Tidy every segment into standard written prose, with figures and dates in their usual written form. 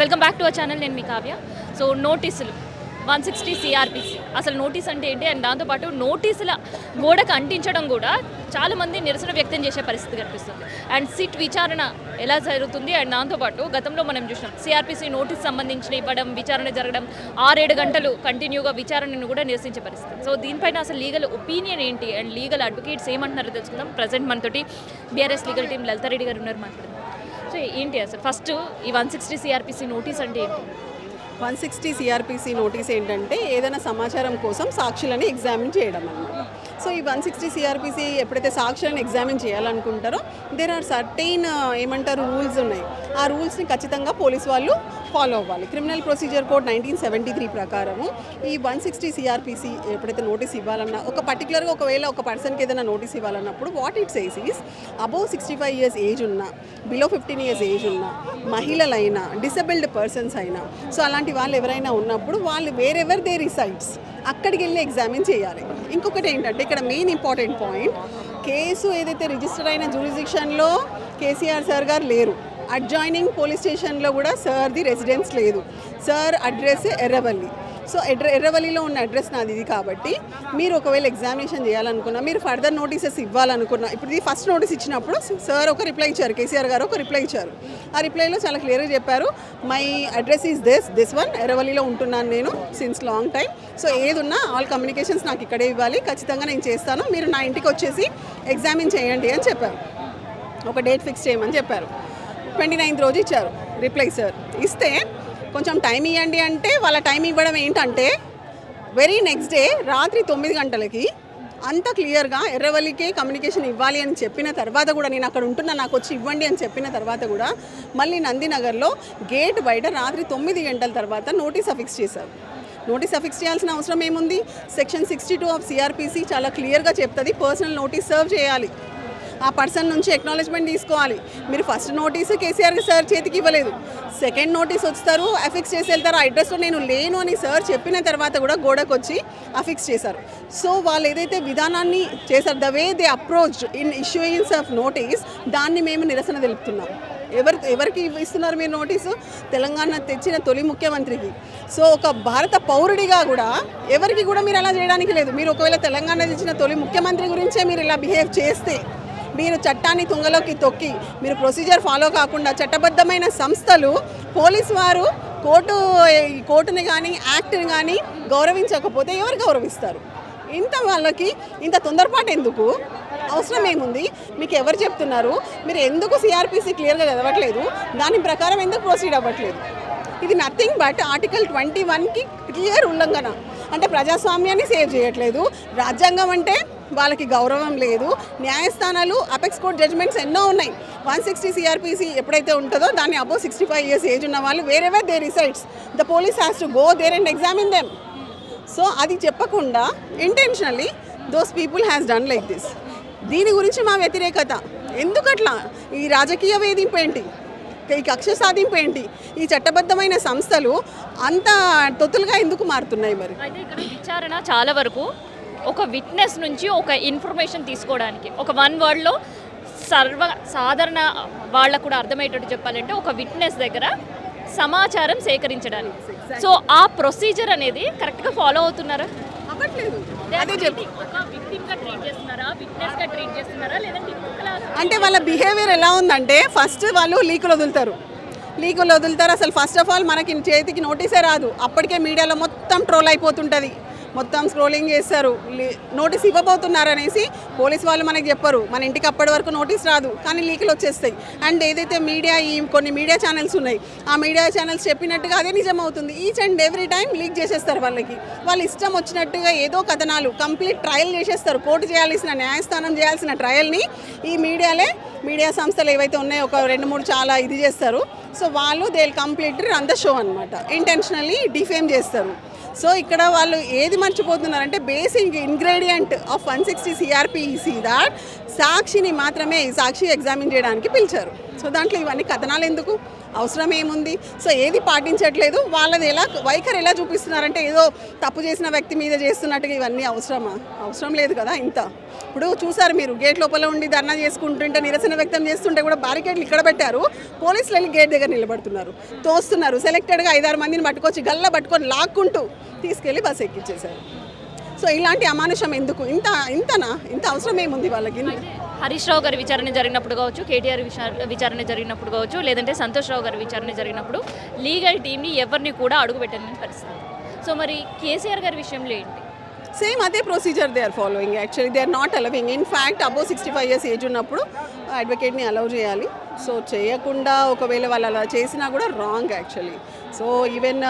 Welcome back to our channel. నేను మీ Kavya. So నోటీసులు 160 CRPC అసలు నోటీస్ అంటే ఏంటి, అండ్ దాంతోపాటు నోటీసుల గోడకు అంటించడం కూడా చాలామంది నిరసన వ్యక్తం చేసే పరిస్థితి కనిపిస్తుంది. అండ్ సిట్ విచారణ ఎలా జరుగుతుంది, అండ్ దాంతోపాటు గతంలో మనం చూసినాం CRPC నోటీస్ సంబంధించిన ఇవ్వడం, విచారణ జరగడం, 6-7 గంటలు కంటిన్యూగా విచారణను కూడా నిరసించే పరిస్థితి. సో దీనిపైన అసలు లీగల్ ఒపీనియన్ ఏంటి అండ్ లీగల్ అడ్వకేట్స్ ఏమంటున్నారో తెలుసుకుందాం. ప్రజెంట్ మనతోటి బీఆర్ఎస్ లీగల్ టీం లలితారెడ్డి గారు ఉన్నారు, మాట్లాడదాం. సో ఏంటి అసలు ఫస్ట్ ఈ 160 CRPC నోటీస్ అంటే ఏంటి? 160 CRPC నోటీస్ ఏంటంటే ఏదైనా సమాచారం కోసం సాక్షులని ఎగ్జామిన్ చేయడం అన్నమాట. సో ఈ 160 CRPC ఎప్పుడైతే సాక్షులను ఎగ్జామిన్ చేయాలనుకుంటారో దేర్ ఆర్ సర్టైన్ ఏమంటారు రూల్స్ ఉన్నాయి. ఆ రూల్స్ని ఖచ్చితంగా పోలీస్ వాళ్ళు ఫాలో అవ్వాలి. క్రిమినల్ ప్రొసీజర్ కోడ్ 1973 ప్రకారము ఈ 160 CRPC ఎప్పుడైతే నోటీస్ ఇవ్వాలన్నా పర్టికులర్గా ఒకవేళ ఒక పర్సన్కి ఏదైనా నోటీస్ ఇవ్వాలన్నప్పుడు what it says is above 65 years age ఉన్నా, బిలో 15 years ఏజ్ ఉన్నా, మహిళలైనా, డిసబుల్డ్ పర్సన్స్ అయినా, సో అలాంటి వాళ్ళు ఎవరైనా ఉన్నప్పుడు వాళ్ళు వేరెవర్ దే రిసైడ్స్ అక్కడికి వెళ్ళి ఎగ్జామిన్ చేయాలి. ఇంకొకటి ఏంటంటే ఇక్కడ మెయిన్ ఇంపార్టెంట్ పాయింట్, కేసు ఏదైతే రిజిస్టర్ అయిన జ్యూరిడిక్షన్లో కేసీఆర్ సార్ గారు లేరు. అడ్జాయినింగ్ పోలీస్ స్టేషన్లో కూడా సార్ది రెసిడెన్స్ లేదు. Sir address Erravalli. సో ఎర్రవల్లిలో ఉన్న అడ్రస్ నాది ఇది కాబట్టి మీరు ఒకవేళ ఎగ్జామినేషన్ చేయాలనుకున్నా, మీరు ఫర్దర్ నోటీసెస్ ఇవ్వాలనుకున్నా, ఇప్పుడు ఇది ఫస్ట్ నోటీస్ ఇచ్చినప్పుడు సార్ ఒక రిప్లై ఇచ్చారు, కేసీఆర్ గారు ఒక రిప్లై ఇచ్చారు. ఆ రిప్లైలో చాలా క్లియర్గా చెప్పారు, my address is this one, ఎర్రవల్లిలో ఉంటున్నాను నేను సిన్స్ లాంగ్ టైం. సో ఏదున్నా ఆల్ కమ్యూనికేషన్స్ నాకు ఇక్కడే ఇవ్వాలి, ఖచ్చితంగా నేను చేస్తాను, మీరు నా ఇంటికి వచ్చేసి ఎగ్జామిన్ చేయండి అని చెప్పారు. ఒక డేట్ ఫిక్స్ చేయమని చెప్పారు. 29th రోజు ఇచ్చారు రిప్లై సార్. ఇస్తే కొంచెం టైం ఇవ్వండి అంటే వాళ్ళ టైం ఇవ్వడం ఏంటంటే వెరీ నెక్స్ట్ డే రాత్రి 9 గంటలకి అంత క్లియర్గా ఎర్రవల్లికే కమ్యూనికేషన్ ఇవ్వాలి అని చెప్పిన తర్వాత కూడా, నేను అక్కడ ఉంటున్నా నాకు వచ్చి ఇవ్వండి అని చెప్పిన తర్వాత కూడా మళ్ళీ నందినగర్లో గేట్ బయట రాత్రి 9 గంటల తర్వాత నోటీస్ అఫిక్స్ చేశారు. నోటీస్ అఫిక్స్ చేయాల్సిన అవసరం ఏముంది? సెక్షన్ 62 ఆఫ్ CRPC చాలా క్లియర్గా చెప్తుంది, పర్సనల్ నోటీస్ సర్వ్ చేయాలి, ఆ పర్సన్ నుంచి ఎక్నాలెడ్జ్మెంట్ తీసుకోవాలి. మీరు ఫస్ట్ నోటీసు కేసీఆర్ సార్ చేతికి ఇవ్వలేదు, సెకండ్ నోటీస్ వస్తారు, అఫిక్స్ చేసి వెళ్తారు. ఆ అడ్రస్లో నేను లేను అని సార్ చెప్పిన తర్వాత కూడా గోడకు వచ్చి అఫిక్స్ చేశారు. సో వాళ్ళు ఏదైతే విధానాన్ని చేశారు, the way they approach in issuings of notice, దాన్ని మేము నిరసన తెలుపుతున్నాం. ఎవరికి ఇస్తున్నారు మీరు నోటీసు? తెలంగాణ తెచ్చిన తొలి ముఖ్యమంత్రికి. సో ఒక భారత పౌరుడిగా కూడా ఎవరికి కూడా మీరు అలా చేయడానికి లేదు. మీరు ఒకవేళ తెలంగాణ తెచ్చిన తొలి ముఖ్యమంత్రి గురించే మీరు ఇలా బిహేవ్ చేస్తే, మీరు చట్టాన్ని తుంగలోకి తొక్కి మీరు ప్రొసీజర్ ఫాలో కాకుండా చట్టబద్ధమైన సంస్థలు, పోలీసు వారు కోర్టుని కానీ యాక్ట్ని కానీ గౌరవించకపోతే ఎవరు గౌరవిస్తారు? వాళ్ళకి ఇంత తొందరపాటు ఎందుకు? అవసరం ఏముంది? మీకు ఎవరు చెప్తున్నారు? మీరు ఎందుకు CRPC క్లియర్గా చదవట్లేదు? దాని ప్రకారం ఎందుకు ప్రొసీడ్ అవ్వట్లేదు? ఇది నథింగ్ బట్ ఆర్టికల్ 21కి క్లియర్ ఉల్లంఘన. అంటే ప్రజాస్వామ్యాన్ని సేవ్ చేయట్లేదు, రాజ్యాంగం అంటే వాళ్ళకి గౌరవం లేదు. న్యాయస్థానాలు అపెక్స్ కోర్ట్ జడ్జ్మెంట్స్ ఎన్నో ఉన్నాయి. 160 CRPC ఎప్పుడైతే ఉంటుందో దాన్ని అబోవ్ 65 years ఏజ్ ఉన్న వాళ్ళు wherever they resides, the police has to go there and examine them. So అది చెప్పకుండా intentionally those people has done like this. దీని గురించి మా వ్యతిరేకత. ఎందుకట్లా? ఈ రాజకీయ వేధింపు ఏంటి? ఈ కక్ష సాధింపు ఏంటి? ఈ చట్టబద్ధమైన సంస్థలు అంత తొత్తులుగా ఎందుకు మారుతున్నాయి? మరి అయితే ఇక్కడ విచారణ చాలా వరకు ఒక విట్నెస్ నుంచి ఒక ఇన్ఫర్మేషన్ తీసుకోవడానికి, ఒక వన్ వర్డ్లో సాధారణ వాళ్ళకు కూడా అర్థమయ్యేటట్టు చెప్పాలంటే ఒక విట్నెస్ దగ్గర సమాచారం సేకరించడానికి. సో ఆ ప్రొసీజర్ అనేది కరెక్ట్గా ఫాలో అవుతున్నారా? అవ్వట్లేదు. అంటే వాళ్ళ బిహేవియర్ ఎలా ఉందంటే, ఫస్ట్ వాళ్ళు లీకులు వదులుతారు. అసలు ఫస్ట్ ఆఫ్ ఆల్ మనకి చేతికి నోటీసే రాదు, అప్పటికే మీడియాలో మొత్తం ట్రోల్ అయిపోతుంటుంది, మొత్తం స్క్రోలింగ్ చేస్తారు. నోటీస్ ఇవ్వబోతున్నారనేసి పోలీస్ వాళ్ళు మనకి చెప్పరు, మన ఇంటికి అప్పటి వరకు నోటీస్ రాదు, కానీ లీకులు వచ్చేస్తాయి. అండ్ ఏదైతే కొన్ని మీడియా ఛానల్స్ ఉన్నాయి, ఆ మీడియా ఛానల్స్ చెప్పినట్టుగా అదే నిజమవుతుంది. Each and every time leak చేసేస్తారు. వాళ్ళు ఇష్టం వచ్చినట్టుగా ఏదో కథనాలు కంప్లీట్ ట్రయల్ చేసేస్తారు. కోర్టు చేయాల్సిన, న్యాయస్థానం చేయాల్సిన ట్రయల్ని ఈ మీడియా సంస్థలు ఏవైతే ఉన్నాయో ఒక 2-3 చాలా ఇది చేస్తారు. సో వాళ్ళు they will complete run the show అనమాట, ఇంటెన్షనల్లీ డిఫేమ్ చేస్తారు. సో ఇక్కడ వాళ్ళు ఏది మర్చిపోతున్నారంటే basic ingredient of 160 CRPC that సాక్షిని మాత్రమే సాక్షి ఎగ్జామిన్ చేయడానికి పిలిచారు. సో దాంట్లో ఇవన్నీ కథనాలు ఎందుకు? అవసరం ఏముంది? సో ఏది పాటించట్లేదు. వాళ్ళది వైఖరి ఎలా చూపిస్తున్నారంటే ఏదో తప్పు చేసిన వ్యక్తి మీద చేస్తున్నట్టుగా. ఇవన్నీ అవసరమా? అవసరం లేదు కదా. ఇంత ఇప్పుడు చూసారు మీరు గేట్ లోపల ఉండి ధర్నా చేసుకుంటుంటే నిరసన వ్యక్తం చేస్తుంటే కూడా బ్యారికేడ్లు ఇక్కడ పెట్టారు, పోలీసులు వెళ్ళి గేట్ దగ్గర నిలబడుతున్నారు, తోస్తున్నారు. సెలెక్టెడ్గా 5-6 మందిని పట్టుకొచ్చి గల్లా పట్టుకొని లాక్కుంటూ తీసుకెళ్ళి బస్సు ఎక్కించేశారు. సో ఇలాంటి అమానుషం ఎందుకు? ఇంత అవసరం ఏముంది వాళ్ళకి? హరీష్ రావు గారి విచారణ జరిగినప్పుడు కావచ్చు, కేటీఆర్ విచారణ జరిగినప్పుడు కావచ్చు, లేదంటే సంతోష్ రావు గారి విచారణ జరిగినప్పుడు లీగల్ టీమ్ని ఎవరిని కూడా అడుగు పెట్టని పరిస్థితి. సో మరి కేసీఆర్ గారి విషయంలో ఏంటి? సేమ్ అదే procedure they are following. Actually they are not allowing. In fact above 65 years age ఉన్నప్పుడు అడ్వకేట్ని అలౌ చేయాలి. సో చేయకుండా ఒకవేళ వాళ్ళు అలా చేసినా కూడా రాంగ్ యాక్చువల్లీ. సో ఈవెన్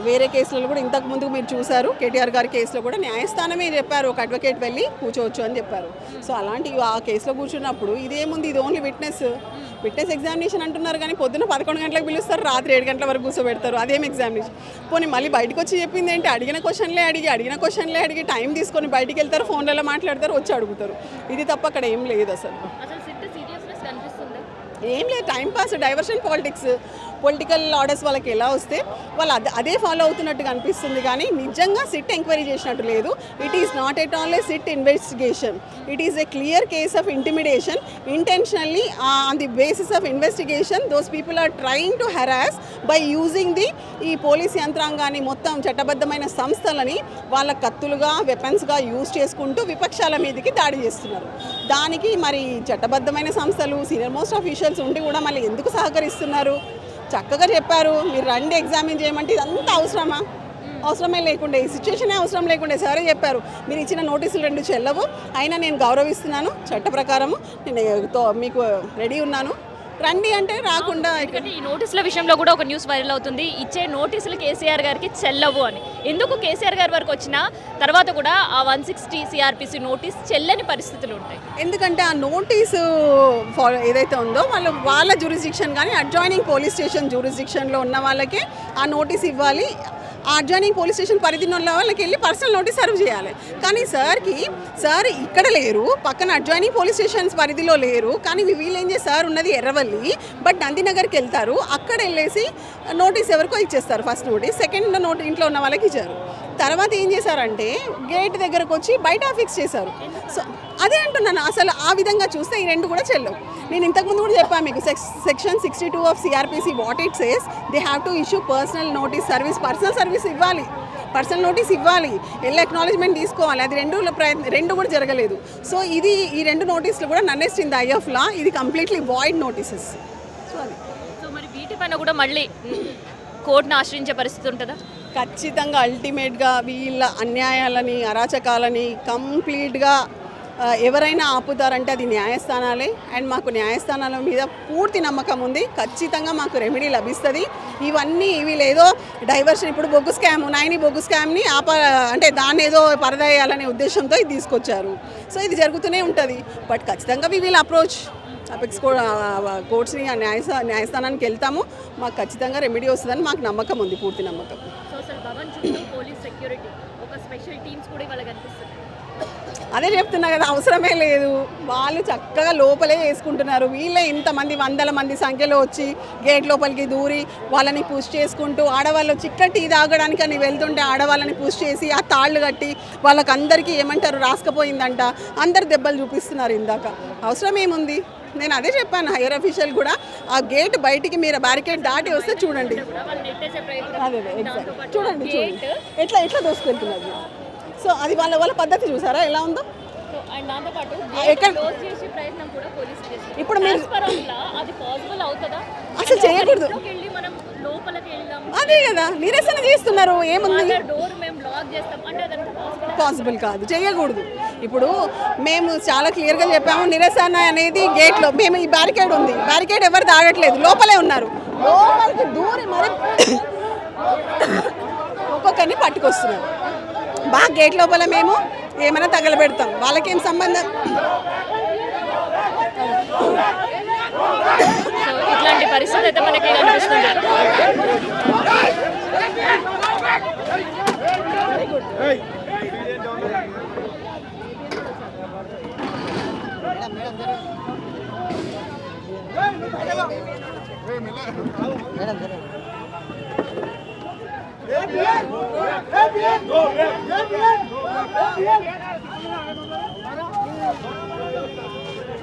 వేరే కేసులలో కూడా ఇంతకు ముందు మీరు చూసారు, కేటీఆర్ గారి కేసులో కూడా న్యాయస్థానమే చెప్పారు ఒక అడ్వకేట్ వెళ్ళి కూర్చోవచ్చు అని చెప్పారు. సో అలాంటి ఆ కేసులో కూర్చున్నప్పుడు ఇదేముంది, ఇది ఓన్లీ విట్నెస్ ఎగ్జామినేషన్ అంటున్నారు. కానీ పొద్దున్న 11 గంటలకు పిలుస్తారు, రాత్రి 7 గంటల వరకు కూర్చోబెడతారు. అదేం ఎగ్జామినేషన్? పోనీ మళ్ళీ బయటకు వచ్చి చెప్పింది ఏంటి? అడిగిన క్వశ్చన్లే అడిగి టైం తీసుకొని బయటికి వెళ్తారు, ఫోన్లలో మాట్లాడతారు, వచ్చి అడుగుతారు. ఇది తప్ప అక్కడ ఏం లేదు అసలు. ఏం లేదు, timepass, diversion politics, political orders వాళ్ళకి ఎలా వస్తే వాళ్ళు అదే ఫాలో అవుతున్నట్టుగా అనిపిస్తుంది. కానీ నిజంగా సిట్ ఎంక్వైరీ చేసినట్టు లేదు. It is not at all a SIT investigation. It is a clear case of intimidation. Intentionally on the basis of investigation those people are trying to harass by using ఈ police యంత్రాంగాన్ని, మొత్తం చట్టబద్ధమైన సంస్థలని వాళ్ళ కత్తులుగా, వెపన్స్గా use చేసుకుంటూ విపక్షాల మీదకి దాడి చేస్తున్నారు. దానికి మరి చట్టబద్ధమైన సంస్థలు, సీనియర్ మోస్ట్ ఆఫీషియల్స్ ఉండి కూడా మళ్ళీ ఎందుకు సహకరిస్తున్నారు? చక్కగా చెప్పారు, మీరు రండి ఎగ్జామిన్ చేయమంటే ఇదంతా అవసరమే లేకుండే, ఈ సిచ్యువేషనే అవసరం లేకుండే. సరే చెప్పారు, మీరు ఇచ్చిన నోటీసులు 2 చెల్లవు, అయినా నేను గౌరవిస్తున్నాను, చట్ట ప్రకారము నేను మీకు రెడీ ఉన్నాను, రండి అంటే రాకుండా. ఈ నోటీసుల విషయంలో కూడా ఒక న్యూస్ వైరల్ అవుతుంది, ఇచ్చే నోటీసులు కేసీఆర్ గారికి చెల్లవు అని. ఎందుకు కేసీఆర్ గారి వరకు వచ్చిన తర్వాత కూడా ఆ 160 CRPC నోటీస్ చెల్లని పరిస్థితులు ఉంటాయి? ఎందుకంటే ఆ నోటీసు ఏదైతే ఉందో వాళ్ళ జ్యూరిస్డిక్షన్ కానీ అడ్జాయినింగ్ పోలీస్ స్టేషన్ జ్యూరిస్డిక్షన్లో ఉన్న వాళ్ళకే ఆ నోటీస్ ఇవ్వాలి. ఆ అడ్జాయినింగ్ పోలీస్ స్టేషన్ పరిధిలో ఉన్న వాళ్ళకి వెళ్ళి పర్సనల్ నోటీస్ సర్వ్ చేయాలి. కానీ సార్ ఇక్కడ లేరు, పక్కన అడ్జాయినింగ్ పోలీస్ స్టేషన్స్ పరిధిలో లేరు. కానీ వీళ్ళు ఏం చేస్తారు, ఉన్నది ఎర్రవల్లి, బట్ నందినగర్కి వెళ్తారు, అక్కడ వెళ్ళేసి నోటీస్ ఎవరికో ఇచ్చేస్తారు. ఫస్ట్ నోటీస్, సెకండ్ ఇంట్లో ఉన్న వాళ్ళకి ఇచ్చారు. తర్వాత ఏం చేశారంటే గేట్ దగ్గరకు వచ్చి బయట ఫిక్స్ చేశారు. సో అదే అంటున్నాను, అసలు ఆ విధంగా చూస్తే ఈ 2 కూడా చెల్లవు. నేను ఇంతకుముందు కూడా చెప్పాను మీకు, section 62 of CRPC what it says, they have to issue personal notice service. Personal service ఇవ్వాలి, పర్సనల్ నోటీస్ ఇవ్వాలి, వెళ్ళి అక్నాలజ్మెంట్ తీసుకోవాలి. అది 2 కూడా జరగలేదు. సో ఈ 2 నోటీసులు కూడా నన్నెస్ట్ in the eye of law, ఇది కంప్లీట్లీ వాయిడ్ నోటీసెస్. సో మరి వీటి పైన కూడా మళ్ళీ కోర్టును ఆశ్రయించే పరిస్థితి ఉంటుందా? ఖచ్చితంగా అల్టిమేట్గా వీళ్ళ అన్యాయాలని, అరాచకాలని కంప్లీట్గా ఎవరైనా ఆపుతారంటే అది న్యాయస్థానాలే. అండ్ మాకు న్యాయస్థానాల మీద పూర్తి నమ్మకం ఉంది, ఖచ్చితంగా మాకు రెమెడీ లభిస్తుంది. ఇవన్నీ వీళ్ళు ఏదో డైవర్షన్, ఇప్పుడు బొగ్గు స్కామ్, నైని బొగ్గు స్కామ్ని అంటే దాన్ని ఏదో పరదేయాలనే ఉద్దేశంతో ఇది తీసుకొచ్చారు. సో ఇది జరుగుతూనే ఉంటుంది. బట్ ఖచ్చితంగా వి విల్ అప్రోచ్ అపెక్స్ కోర్ట్స్ని, న్యాయస్థానానికి వెళ్తాము. మాకు ఖచ్చితంగా రెమెడీ వస్తుందని మాకు నమ్మకం ఉంది, పూర్తి నమ్మకం. అదే చెప్తున్నా కదా, అవసరమే లేదు. వాళ్ళు చక్కగా లోపలే వేసుకుంటున్నారు. వీళ్ళే ఇంతమంది 100 మంది సంఖ్యలో వచ్చి గేట్ లోపలికి దూరి వాళ్ళని పుష్ చేసుకుంటూ, ఆడవాళ్ళు చిక్కటి టీ తాగడానికి అని వెళ్తుంటే ఆడవాళ్ళని పుష్ చేసి ఆ తాళ్ళు కట్టి వాళ్ళకందరికీ ఏమంటారు రాసుకపోయిందంట, అందరు దెబ్బలు చూపిస్తున్నారు. ఇందాక అవసరం ఏముంది? నేను అదే చెప్పాను హైయర్ అఫీషియల్ కూడా, ఆ గేట్ బయటికి మీరు బ్యారికేడ్ దాటి వస్తే చూడండి, అదే ఎగ్జాక్ట్ చూడండి ఎట్లా దోసుకెళ్తున్నారు. సో అది వాళ్ళ పద్ధతి చూసారా ఎలా ఉందో. ఇప్పుడు మీరు అసలు చేయకూడదు, అదే కదా నిరసన చేస్తున్నారు. ఏముంది, పాసిబుల్ కాదు, చేయకూడదు. ఇప్పుడు మేము చాలా క్లియర్గా చెప్పాము, నిరసన అనేది గేట్లో మేము ఈ బ్యారికేడ్ ఉంది, బ్యారికేడ్ ఎవరు దాగట్లేదు, లోపలే ఉన్నారు. లోపలికి దూరి మరి ఒక్కొక్కరిని పట్టుకొస్తున్నారు. బాగా గేట్ లోపల మేము ఏమైనా తగలబెడతాం, వాళ్ళకేం సంబంధం. ఇట్లాంటి పరిస్థితి అయితే మనకి కనిపిస్తుంది. Hey,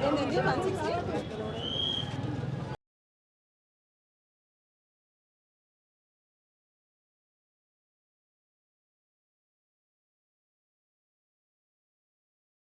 ఏంటండి 160